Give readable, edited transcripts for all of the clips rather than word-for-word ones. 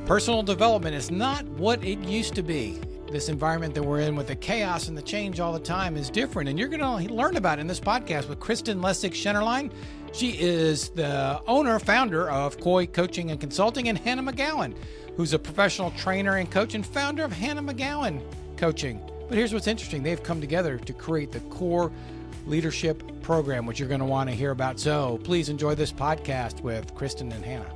Personal development is not what it used to be. This environment that we're in with the chaos and the change all the time is different. And you're going to learn about it in this podcast with Kristen Lessig-Schenerlein. She is the founder of Koi Coaching and Consulting, and Hannah McGowan, who's a professional trainer and coach and founder of Hannah McGowan Coaching. But here's what's interesting. They've come together to create the Core Leadership Program, which you're going to want to hear about. So please enjoy this podcast with Kristen and Hannah.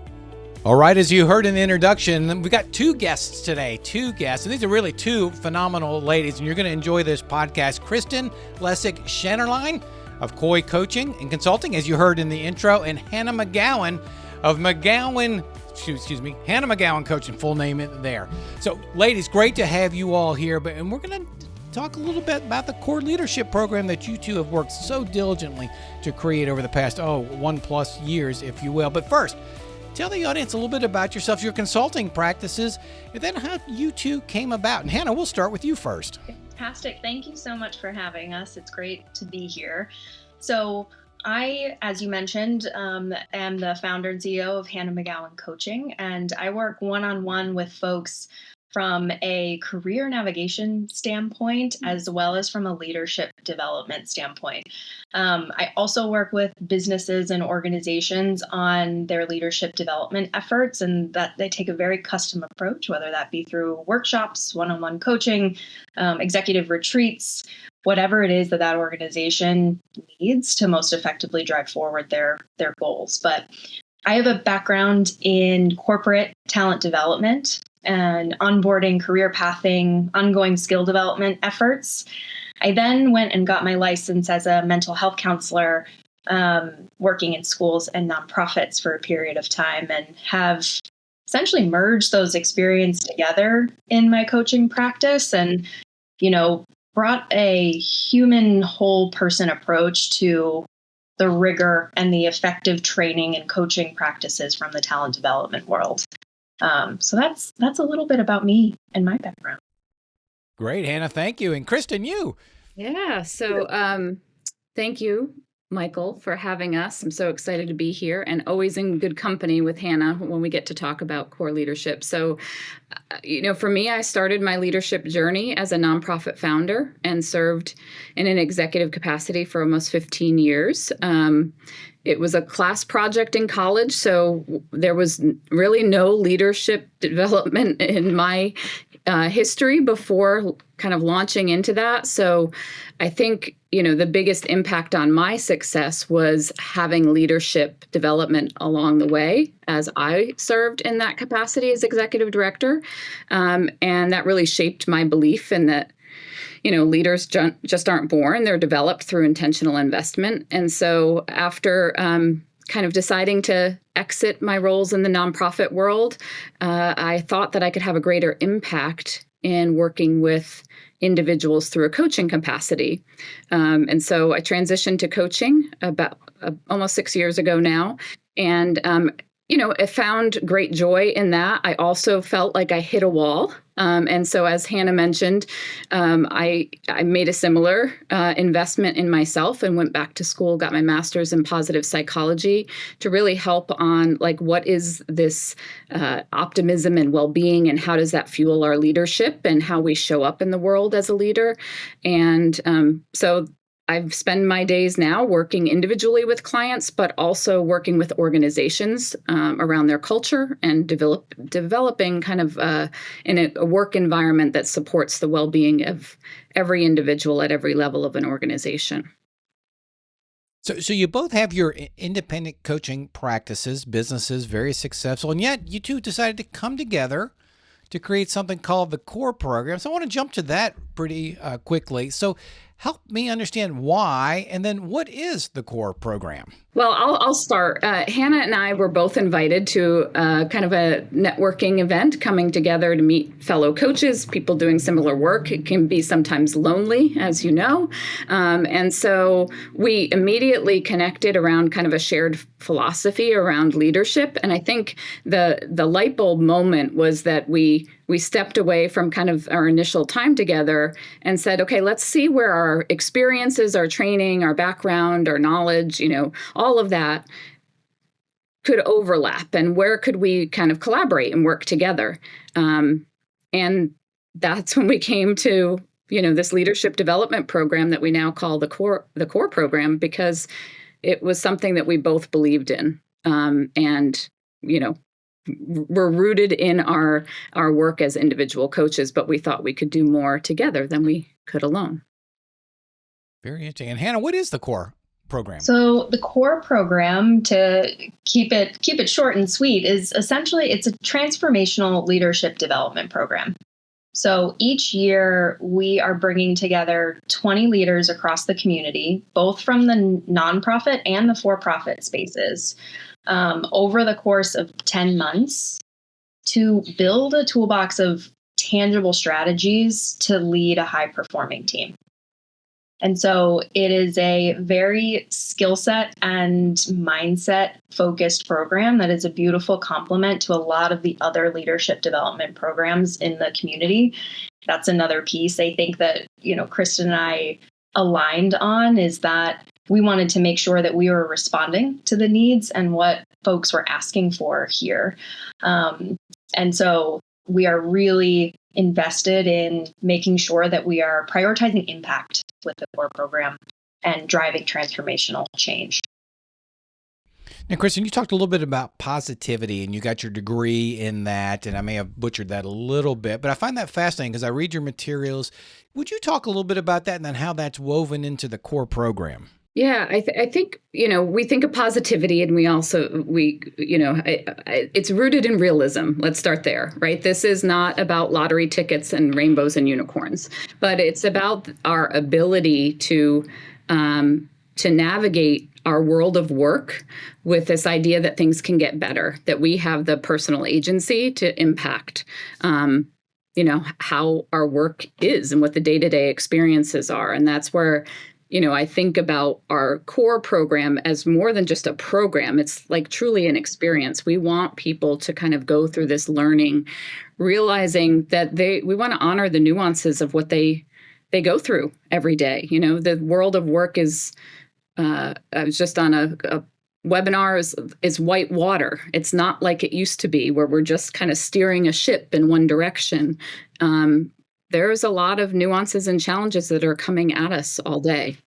All right, as you heard in the introduction, we've got two guests today, and these are really two phenomenal ladies, and you're going to enjoy this podcast. Kristen Lessig-Schenerlein of Koi Coaching and Consulting, as you heard in the intro, and Hannah McGowan of Hannah McGowan Coaching, full name there. So, ladies, great to have you all here, and we're going to talk a little bit about the Core Leadership Program that you two have worked so diligently to create over the past, 1+ years, if you will. But first, tell the audience a little bit about yourself, your consulting practices, and then how you two came about. And Hannah, we'll start with you first. Fantastic. Thank you so much for having us. It's great to be here. So I, as you mentioned, am the founder and CEO of Hannah McGowan Coaching, and I work one-on-one with folks from a career navigation standpoint, as well as from a leadership development standpoint. I also work with businesses and organizations on their leadership development efforts, and that they take a very custom approach, whether that be through workshops, one-on-one coaching, executive retreats, whatever it is that organization needs to most effectively drive forward their goals. But I have a background in corporate talent development and onboarding, career pathing, ongoing skill development efforts. I then went and got my license as a mental health counselor, working in schools and nonprofits for a period of time, and have essentially merged those experiences together in my coaching practice and, brought a human whole person approach to the rigor and the effective training and coaching practices from the talent development world. So that's a little bit about me and my background. Great, Hannah. Thank you. And Kristen, you. Yeah. So thank you, Michael, for having us. I'm so excited to be here and always in good company with Hannah when we get to talk about core leadership. So, for me, I started my leadership journey as a nonprofit founder and served in an executive capacity for almost 15 years. It was a class project in college, so there was really no leadership development in my history before kind of launching into that. So I think, the biggest impact on my success was having leadership development along the way as I served in that capacity as executive director. And that really shaped my belief in that, leaders just aren't born, they're developed through intentional investment. And so after kind of deciding to exit my roles in the nonprofit world, I thought that I could have a greater impact in working with individuals through a coaching capacity. And so I transitioned to coaching about almost 6 years ago now. And I found great joy in that. I also felt like I hit a wall. And so as Hannah mentioned, I made a similar investment in myself and went back to school, got my master's in positive psychology to really help on what is this optimism and well-being, and how does that fuel our leadership and how we show up in the world as a leader. And so I've spent my days now working individually with clients, but also working with organizations around their culture and developing kind of in a work environment that supports the well-being of every individual at every level of an organization. So you both have your independent coaching practices, businesses, very successful, and yet you two decided to come together to create something called the Core Program. So I want to jump to that pretty quickly. So help me understand why, and then what is the Core Program? Well, I'll start. Hannah and I were both invited to kind of a networking event, coming together to meet fellow coaches, people doing similar work. It can be sometimes lonely, as you know. And so we immediately connected around kind of a shared philosophy around leadership. And I think the light bulb moment was that we stepped away from kind of our initial time together and said, okay, let's see where our experiences, our training, our background, our knowledge, all of that could overlap and where could we kind of collaborate and work together. And that's when we came to, this leadership development program that we now call the core program, because it was something that we both believed in. And, we're rooted in our work as individual coaches, but we thought we could do more together than we could alone. Very interesting. And Hannah, what is the core program? So the core program, to keep it short and sweet, is essentially it's a transformational leadership development program. So each year we are bringing together 20 leaders across the community, both from the nonprofit and the for-profit spaces, over the course of 10 months to build a toolbox of tangible strategies to lead a high-performing team. And so it is a very skill set and mindset focused program that is a beautiful complement to a lot of the other leadership development programs in the community. That's another piece I think that, Kristen and I aligned on, is that we wanted to make sure that we were responding to the needs and what folks were asking for here. And so we are really invested in making sure that we are prioritizing impact with the core program and driving transformational change. Now, Kristen, you talked a little bit about positivity and you got your degree in that, and I may have butchered that a little bit, but I find that fascinating because I read your materials. Would you talk a little bit about that and then how that's woven into the core program? Yeah, I think, we think of positivity and it's rooted in realism. Let's start there, right? This is not about lottery tickets and rainbows and unicorns, but it's about our ability to navigate our world of work with this idea that things can get better, that we have the personal agency to impact how our work is and what the day-to-day experiences are. And that's where I think about our core program as more than just a program. It's like truly an experience. We want people to kind of go through this learning, realizing that we want to honor the nuances of what they go through every day. The world of work is, I was just on a webinar, is white water. It's not like it used to be where we're just kind of steering a ship in one direction. There's a lot of nuances and challenges that are coming at us all day.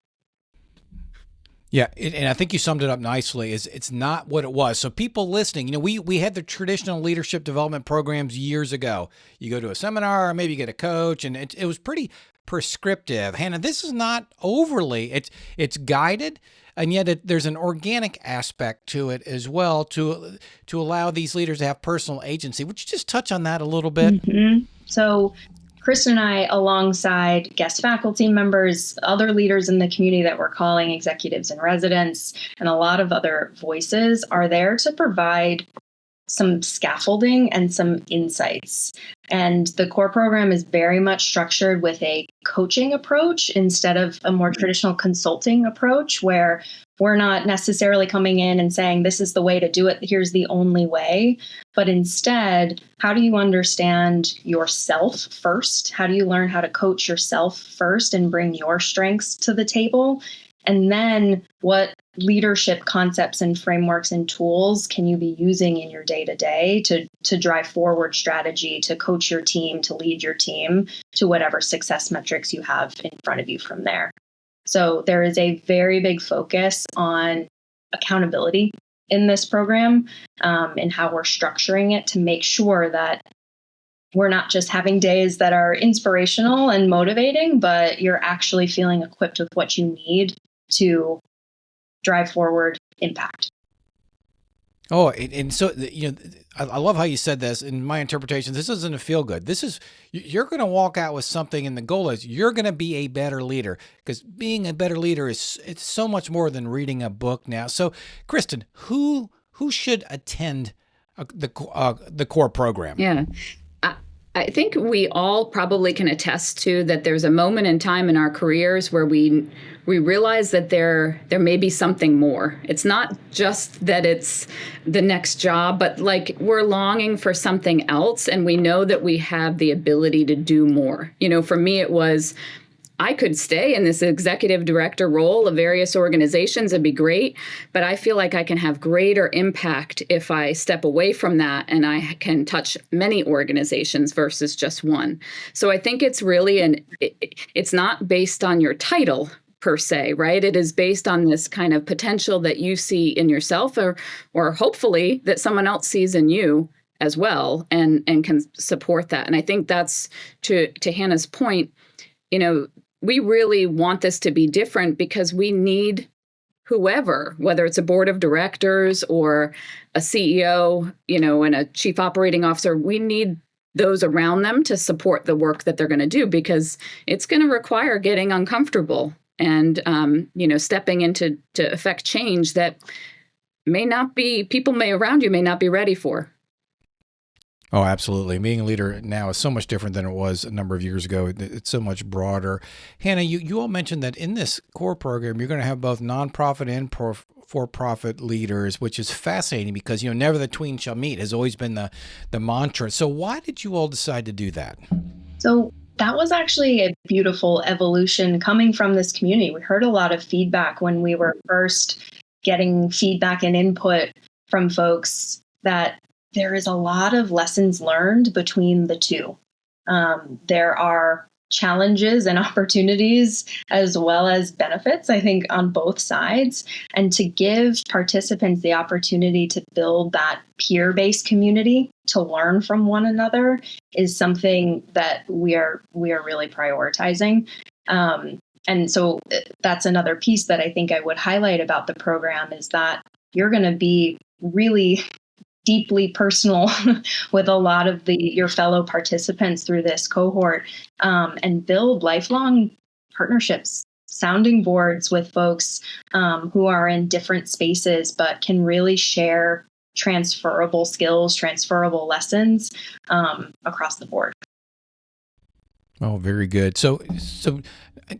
Yeah, and I think you summed it up nicely. It's not what it was. So people listening, we had the traditional leadership development programs years ago. You go to a seminar, or maybe you get a coach, and it was pretty prescriptive. Hannah, this is not overly. It's guided, and yet there's an organic aspect to it as well to allow these leaders to have personal agency. Would you just touch on that a little bit? Mm-hmm. So Kristen and I, alongside guest faculty members, other leaders in the community that we're calling executives and residents, and a lot of other voices, are there to provide some scaffolding and some insights. And the core program is very much structured with a coaching approach instead of a more traditional consulting approach, where we're not necessarily coming in and saying, this is the way to do it, here's the only way. But instead, how do you understand yourself first? How do you learn how to coach yourself first and bring your strengths to the table? And then what leadership concepts and frameworks and tools can you be using in your day-to-day to drive forward strategy, to coach your team, to lead your team to whatever success metrics you have in front of you from there. So there is a very big focus on accountability in this program, and how we're structuring it to make sure that we're not just having days that are inspirational and motivating, but you're actually feeling equipped with what you need to drive forward impact. Oh, and so, I love how you said this. In my interpretation, this isn't a feel good. This is, you're going to walk out with something, and the goal is you're going to be a better leader, because being a better leader it's so much more than reading a book now. So, Kristen, who should attend the core program? Yeah. I think we all probably can attest to that there's a moment in time in our careers where we realize that there may be something more. It's not just that it's the next job, but like we're longing for something else, and we know that we have the ability to do more. For me, it was I could stay in this executive director role of various organizations and be great, but I feel like I can have greater impact if I step away from that and I can touch many organizations versus just one. So I think it's really it's not based on your title per se, right? It is based on this kind of potential that you see in yourself, or hopefully that someone else sees in you as well, and can support that. And I think that's to Hannah's point, we really want this to be different because we need whoever, whether it's a board of directors or a CEO, and a chief operating officer, we need those around them to support the work that they're going to do, because it's going to require getting uncomfortable and, stepping into to affect change that people around you may not be ready for. Oh, absolutely. Being a leader now is so much different than it was a number of years ago. It's so much broader. Hannah, you all mentioned that in this core program, you're going to have both nonprofit and for-profit leaders, which is fascinating because, never the twain shall meet has always been the mantra. So why did you all decide to do that? So that was actually a beautiful evolution coming from this community. We heard a lot of feedback when we were first getting feedback and input from folks that there is a lot of lessons learned between the two. There are challenges and opportunities as well as benefits, I think, on both sides. And to give participants the opportunity to build that peer-based community to learn from one another is something that we are really prioritizing. And so that's another piece that I think I would highlight about the program is that you're going to be really deeply personal with a lot of your fellow participants through this cohort, and build lifelong partnerships, sounding boards with folks who are in different spaces, but can really share transferable skills, transferable lessons across the board. Oh, very good. So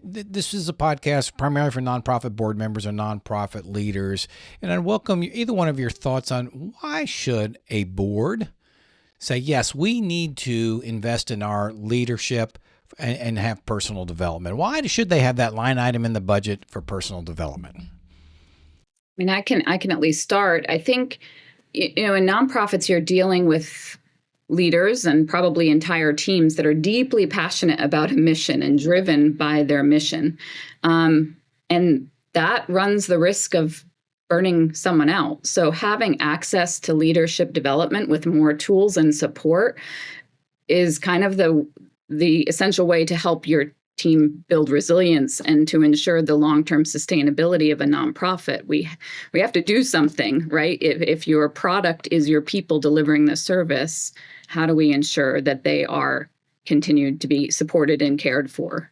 this is a podcast primarily for nonprofit board members or nonprofit leaders. And I welcome either one of your thoughts on why should a board say, yes, we need to invest in our leadership and have personal development. Why should they have that line item in the budget for personal development? I can at least start. I think, in nonprofits, you're dealing with leaders and probably entire teams that are deeply passionate about a mission and driven by their mission. And that runs the risk of burning someone out. So having access to leadership development with more tools and support is kind of the essential way to help your team build resilience and to ensure the long-term sustainability of a nonprofit. We have to do something, right? If your product is your people delivering the service, how do we ensure that they are continued to be supported and cared for?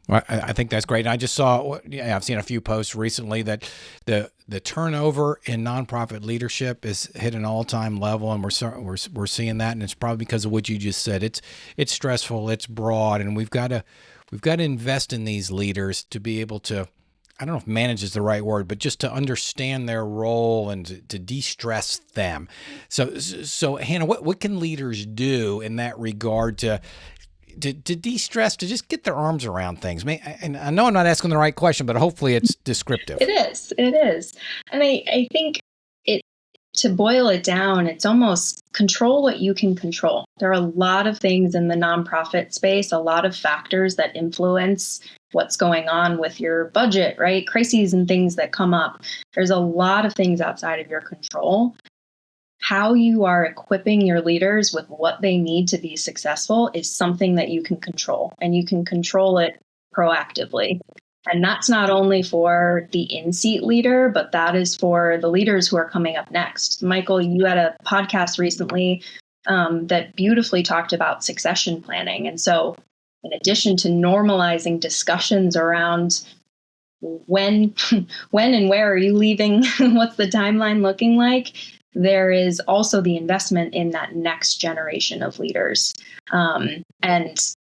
Well, I think that's great. And I just saw, I've seen a few posts recently that the turnover in nonprofit leadership is hit an all-time level, and we're seeing that, and it's probably because of what you just said. It's stressful, it's broad, and we've got to invest in these leaders to be able to, I don't know if manage is the right word, but just to understand their role and to de-stress them. So Hannah, what can leaders do in that regard to de-stress, to just get their arms around things? And I know I'm not asking the right question, but hopefully it's descriptive. It is. And I think to boil it down, it's almost control what you can control. There are a lot of things in the nonprofit space, a lot of factors that influence what's going on with your budget, right? Crises and things that come up. There's a lot of things outside of your control. How you are equipping your leaders with what they need to be successful is something that you can control, and you can control it proactively. And that's not only for the in-seat leader, but that is for the leaders who are coming up next. Michael, you had a podcast recently that beautifully talked about succession planning. And so in addition to normalizing discussions around when and where are you leaving, what's the timeline looking like, there is also the investment in that next generation of leaders, and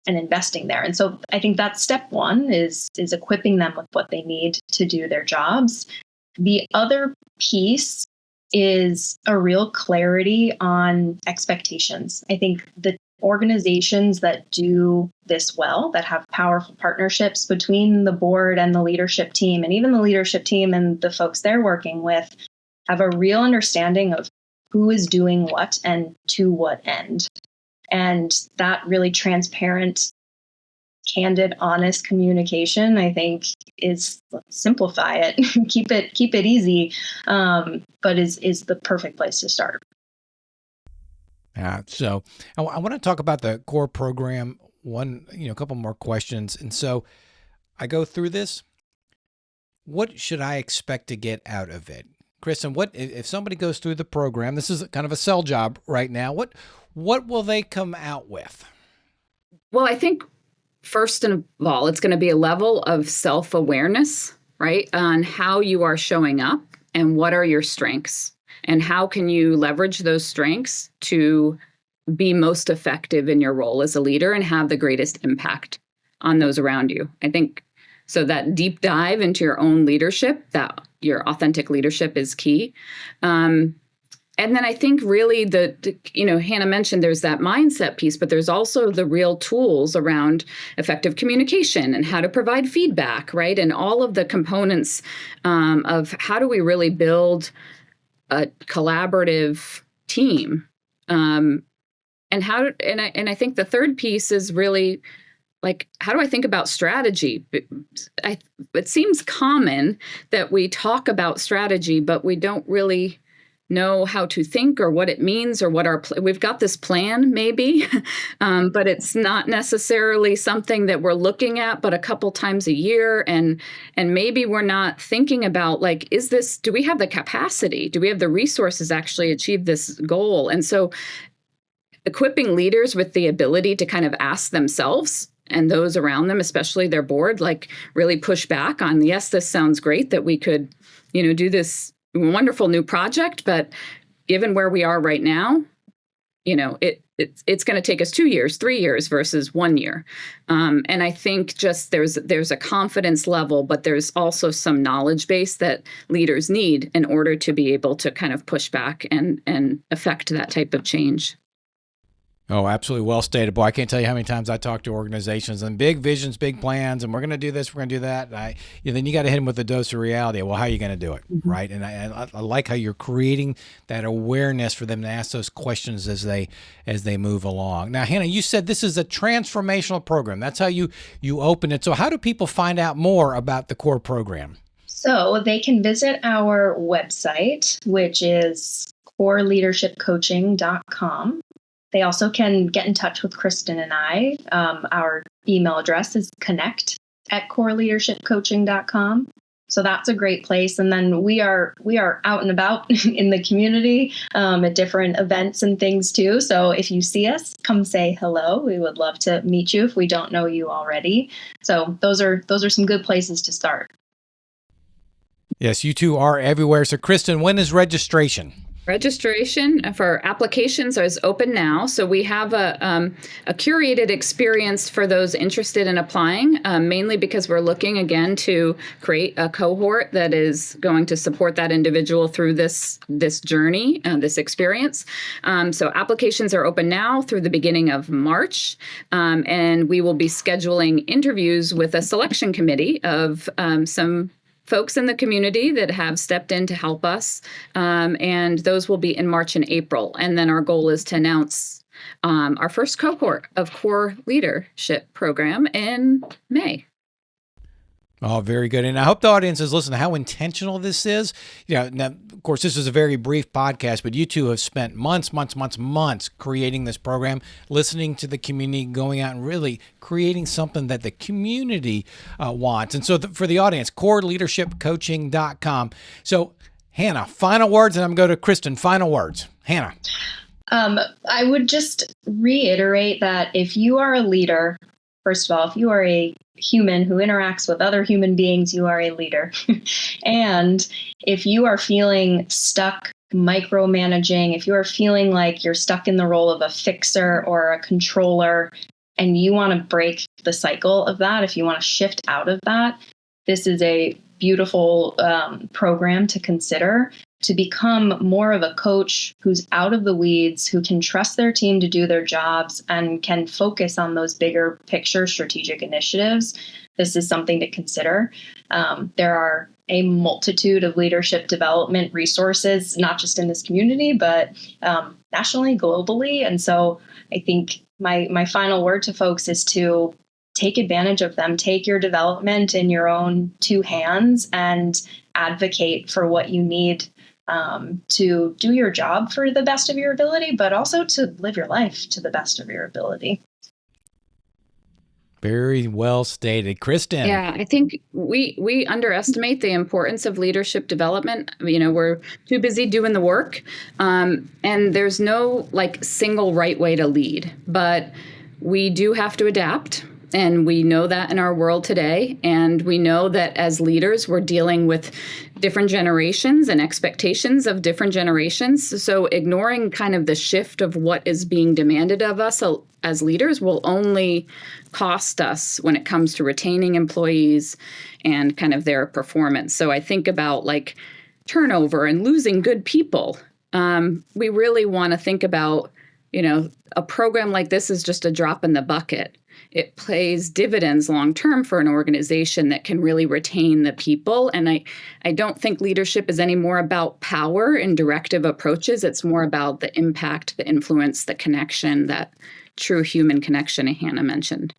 investing there. And so I think that's step one is equipping them with what they need to do their jobs. The other piece is a real clarity on expectations. I think the organizations that do this well, that have powerful partnerships between the board and the leadership team, and even the leadership team and the folks they're working with, have a real understanding of who is doing what and to what end. And that really transparent, candid, honest communication, I think, is simplify it, keep it easy, but is the perfect place to start. So I want to talk about the core program. A couple more questions. And so I go through this. What should I expect to get out of it? Kristen, what if somebody goes through the program? This is kind of a sell job right now. What will they come out with? Well, I think first of all, it's going to be a level of self-awareness, right, on how you are showing up and what are your strengths and how can you leverage those strengths to be most effective in your role as a leader and have the greatest impact on those around you. I think so that deep dive into your own leadership, that your authentic leadership is key. And then I think really Hannah mentioned there's that mindset piece, but there's also the real tools around effective communication and how to provide feedback, right? And all of the components of how do we really build a collaborative team. And I think the third piece is really like, how do I think about strategy? It seems common that we talk about strategy, but we don't really know how to think or what it means or what we've got this plan maybe, but it's not necessarily something that we're looking at but a couple times a year. And maybe we're not thinking about like, do we have the capacity? Do we have the resources to actually achieve this goal? And so equipping leaders with the ability to kind of ask themselves and those around them, especially their board, like really push back on, yes, this sounds great that we could, do this wonderful new project, but given where we are right now, it's going to take us 2 years, 3 years versus 1 year. And I think just there's a confidence level, but there's also some knowledge base that leaders need in order to be able to kind of push back and affect that type of change. Oh, absolutely. Well stated. Boy, I can't tell you how many times I talk to organizations and big visions, big plans, and we're going to do this, we're going to do that. Then you got to hit them with a dose of reality. Well, how are you going to do it? Mm-hmm. Right. And I like how you're creating that awareness for them to ask those questions as they move along. Now, Hannah, you said this is a transformational program. That's how you open it. So how do people find out more about the core program? So they can visit our website, which is coreleadershipcoaching.com. They also can get in touch with Kristen and I. Our email address is connect@coreleadershipcoaching.com. So that's a great place. And then we are out and about in the community at different events and things too. So if you see us, come say hello. We would love to meet you if we don't know you already. So those are some good places to start. Yes, you two are everywhere. So Kristen, when is registration? Registration for applications is open now. So we have a curated experience for those interested in applying, mainly because we're looking again to create a cohort that is going to support that individual through this journey, this experience. So applications are open now through the beginning of March, and we will be scheduling interviews with a selection committee of some folks in the community that have stepped in to help us. And those will be in March and April. And then our goal is to announce our first cohort of core leadership program in May. Oh, very good. And I hope the audience is listening to how intentional this is. Now, of course, this is a very brief podcast, but you two have spent months creating this program, listening to the community, going out and really creating something that the community wants. And so for the audience, coreleadershipcoaching.com. So, Hannah, final words, and I'm going to go to Kristen. Final words. Hannah. I would just reiterate that if you are a leader, first of all, if you are a human who interacts with other human beings, you are a leader. And if you are feeling stuck micromanaging, if you are feeling like you're stuck in the role of a fixer or a controller, and you want to break the cycle of that, if you want to shift out of that, this is a beautiful program to consider. to become more of a coach who's out of the weeds, who can trust their team to do their jobs and can focus on those bigger picture strategic initiatives, this is something to consider. There are a multitude of leadership development resources, not just in this community, but nationally, globally. And so I think my final word to folks is to take advantage of them, take your development in your own two hands and advocate for what you need to do your job for the best of your ability, but also to live your life to the best of your ability. Very well stated. Kristen. Yeah, I think we underestimate the importance of leadership development. We're too busy doing the work, and there's no single right way to lead, but we do have to adapt. And we know that in our world today. And we know that as leaders, we're dealing with different generations and expectations of different generations. So ignoring kind of the shift of what is being demanded of us as leaders will only cost us when it comes to retaining employees and kind of their performance. So I think about turnover and losing good people. We really want to think about, a program like this is just a drop in the bucket. It pays dividends long-term for an organization that can really retain the people. And I don't think leadership is any more about power and directive approaches. It's more about the impact, the influence, the connection, that true human connection Hannah mentioned.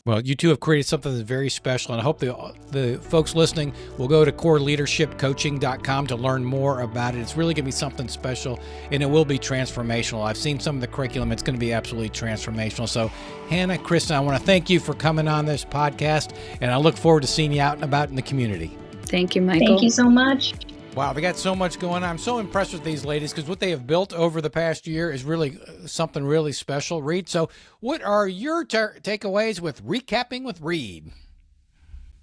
Well, you two have created something that's very special, and I hope the folks listening will go to coreleadershipcoaching.com to learn more about it. It's really going to be something special, and it will be transformational. I've seen some of the curriculum. It's going to be absolutely transformational. So, Hannah, Kristen, I want to thank you for coming on this podcast, and I look forward to seeing you out and about in the community. Thank you, Michael. Thank you so much. Wow, they got so much going on. I'm so impressed with these ladies because what they have built over the past year is really something really special. Reed, so what are your takeaways with Recapping with Reed?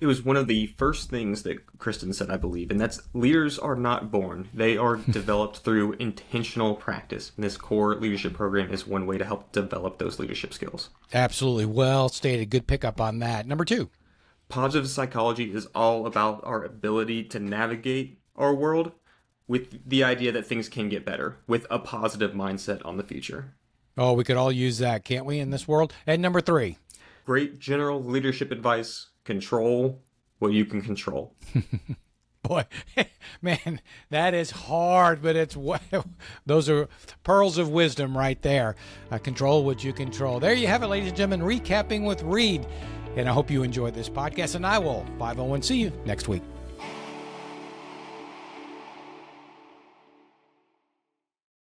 It was one of the first things that Kristen said, I believe, and that's leaders are not born. They are developed through intentional practice. And this core leadership program is one way to help develop those leadership skills. Absolutely. Well stated. Good pickup on that. Number 2. Positive psychology is all about our ability to navigate our world with the idea that things can get better, with a positive mindset on the future. Oh, we could all use that, can't we, in this world? And number 3. Great general leadership advice: control what you can control. Boy, man, that is hard, but those are pearls of wisdom right there. Control what you control. There you have it, ladies and gentlemen, Recapping with Reed. And I hope you enjoyed this podcast, and I will 501 see you next week.